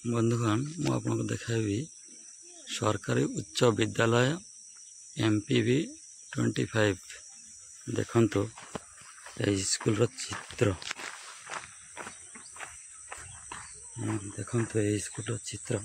बंधुगण मु आपको देखाबी सरकारी उच्च विद्यालय MPV 25 देखंतु स्कूल चित्र देखंतु स्कूल चित्र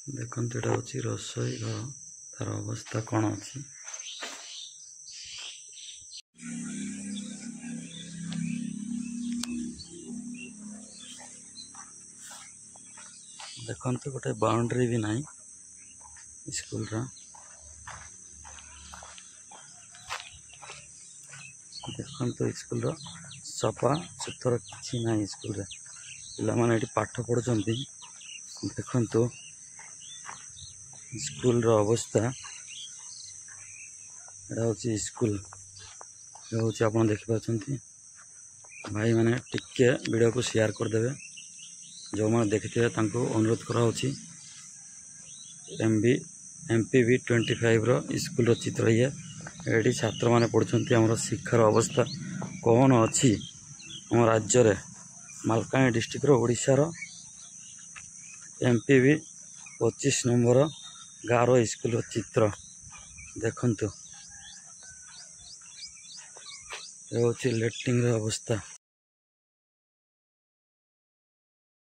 देखंतु एटा होची रसोई घर तार अवस्था कौन अच्छी देखंतु गोटे बाउंड्री भी नहीं स्कूल रा देखंतु स्कूल रा सफा सुतरा किछि नहीं स्कूल रे पिला माने एठी पाठ पढुचंती देखंतु स्कूल रो अवस्था एटा होची स्कूल ये होची आपण देखि पाछंती भाई माने टिके वीडियो को शेयर कर देबे जो माने देखिथे तांको अनुरोध करा होची MPV 25 रो स्कूल रो चित्र ये एडी छात्र माने पढुचंती हमर शिक्षार अवस्था कोन अछि हम राज्य रे मालकानगिरी डिस्ट्रिक्ट रो ओडिसा रो MPV 25 नंबर गारो स्कूल रो चित्र देखंतु ये होची लेट्रिन रो अवस्था।